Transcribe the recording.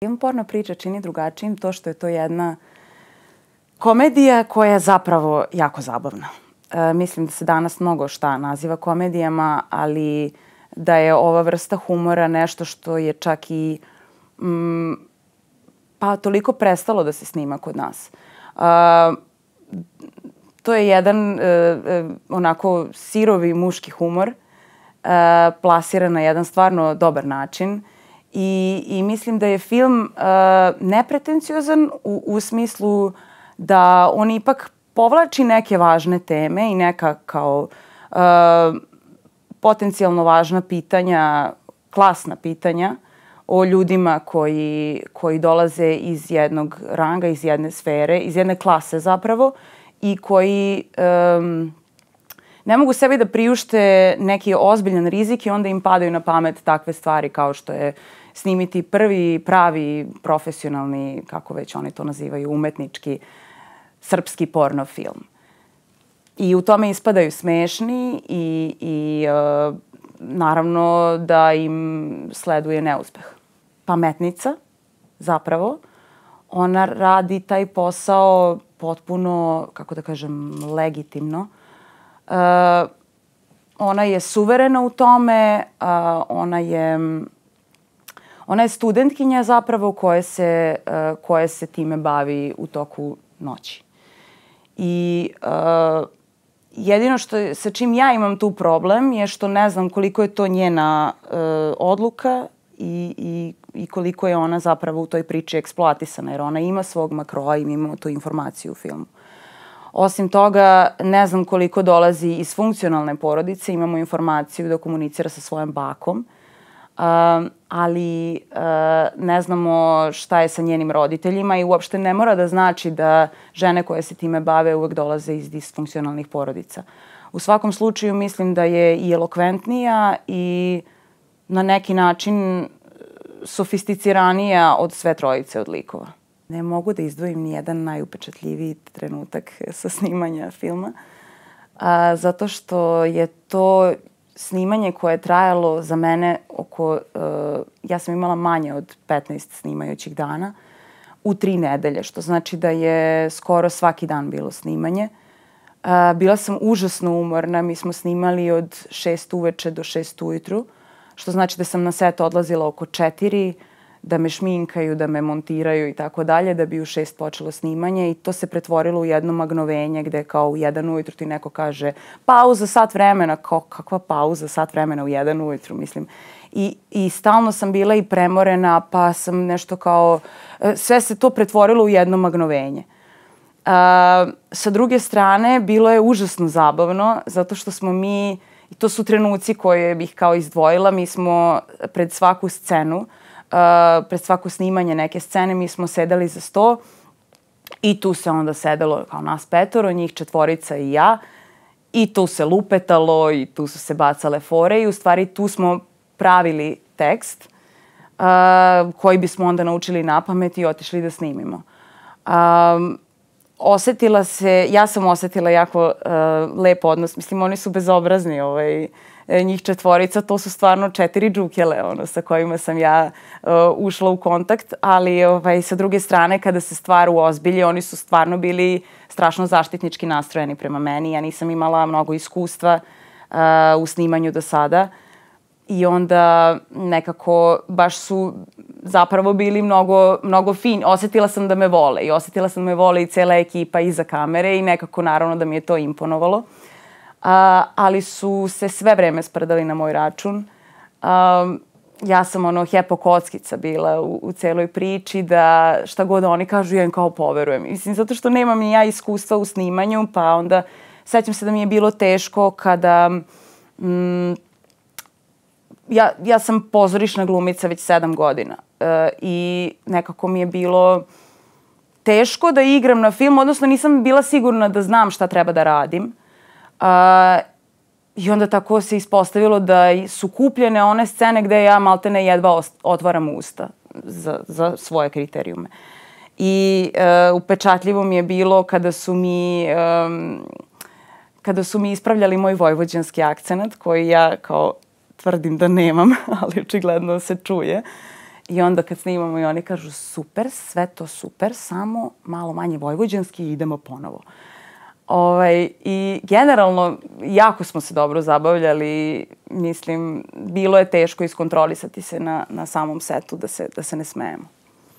Film Porno priča čini drugačijim to što je to jedna komedija koja je zapravo jako zabavna. Mislim da se danas mnogo šta naziva komedijama, ali da je ova vrsta humora nešto što je čak i pa toliko prestalo da se snima kod nas. To je jedan onako sirovi muški humor, plasiran na jedan stvarno dobar način. I mislim da je film nepretenciozan u smislu da on ipak povlači neke važne teme i neka kao potencijalno važna pitanja, klasna pitanja o ljudima koji dolaze iz jednog ranga, iz jedne sfere, iz jedne klase zapravo i koji ne mogu sebi da priušte neki ozbiljan rizik i onda im padaju na pamet takve stvari kao što je snimiti prvi pravi profesionalni, kako već oni to nazivaju, umetnički srpski porno film. I u tome ispadaju smešni i naravno da im sleduje neuspeh. Pametnica, zapravo, ona radi taj posao potpuno, kako da kažem, legitimno. Ona je suverena u tome, ona je studentkinja zapravo koja se time bavi u toku noći. I jedino sa čim ja imam tu problem je što ne znam koliko je to njena odluka i koliko je ona zapravo u toj priči eksploatisana, jer ona ima svog makroa i mi imamo tu informaciju u filmu. Osim toga, ne znam koliko dolazi iz funkcionalne porodice, imamo informaciju da komunicira sa svojom bakom, ali ne znamo šta je sa njenim roditeljima i uopšte ne mora da znači da žene koje se time bave uvek dolaze iz disfunkcionalnih porodica. U svakom slučaju mislim da je i elokventnija i na neki način sofisticiranija od sve trojice od likova. Ne mogu da izdvojim ni jedan najupečatljiviji trenutak sa snimanja filma, zato što je to snimanje koje je trajalo za mene oko, ja sam imala manje od 15 snimajućih dana u 3 nedelje, što znači da je skoro svaki dan bilo snimanje. Bila sam užasno umorna, mi smo snimali od 6 uveče do 6 ujutru, što znači da sam na set odlazila oko 4, da me šminkaju, da me montiraju i tako dalje, da bi u 6 počelo snimanje i to se pretvorilo u jedno magnovenje gde kao u 1 ujutru ti neko kaže pauza sat vremena, kao kakva pauza sat vremena u 1 ujutru, mislim. I stalno sam bila i premorena, pa sam nešto kao, sve se to pretvorilo u jedno magnovenje. Sa druge strane, bilo je užasno zabavno, zato što smo mi, i to su trenuci koje bih kao izdvojila, mi smo pred svaku scenu, pred svako snimanje neke scene, mi smo sedali za sto i tu se onda sedelo kao nas 5, njih 4 i ja i tu se lupetalo i tu su se bacale fore i u stvari tu smo pravili tekst koji bismo onda naučili napamet i otišli da snimimo. Ja sam osetila jako lep odnos, mislim oni su bezobrazni, njih 4, to su stvarno 4 džukele sa kojima sam ja ušla u kontakt, ali sa druge strane kada se stvar uozbilji, oni su stvarno bili strašno zaštitnički nastrojeni prema meni. Ja nisam imala mnogo iskustva u snimanju do sada i onda nekako baš su zapravo bili mnogo fini. Osetila sam da me vole i osetila sam da me vole i cela ekipa iza kamere i nekako naravno da mi je to imponovalo. Ali su se sve vreme sprdali na moj račun. Ja sam hepokockica bila u celoj priči da šta god oni kažu ja im kao poverujem. Mislim, zato što nemam ni ja iskustva u snimanju, pa onda sećam se da mi je bilo teško kada... Ja sam pozorišna glumica već 7 godina i nekako mi je bilo teško da igram na film, odnosno nisam bila sigurna da znam šta treba da radim. I onda tako se ispostavilo da su kupljene one scene gde ja maltene jedva otvaram usta za svoje kriterijume. I upečatljivo mi je bilo kada su mi ispravljali moj vojvođanski akcenat koji ja kao tvrdim da nemam, ali očigledno se čuje. I onda kad snimamo i oni kažu super, sve to super, samo malo manje vojvođanski i idemo ponovo. I generalno, jako smo se dobro zabavljali. Mislim, bilo je teško iskontrolisati se na samom setu da se ne smejemo.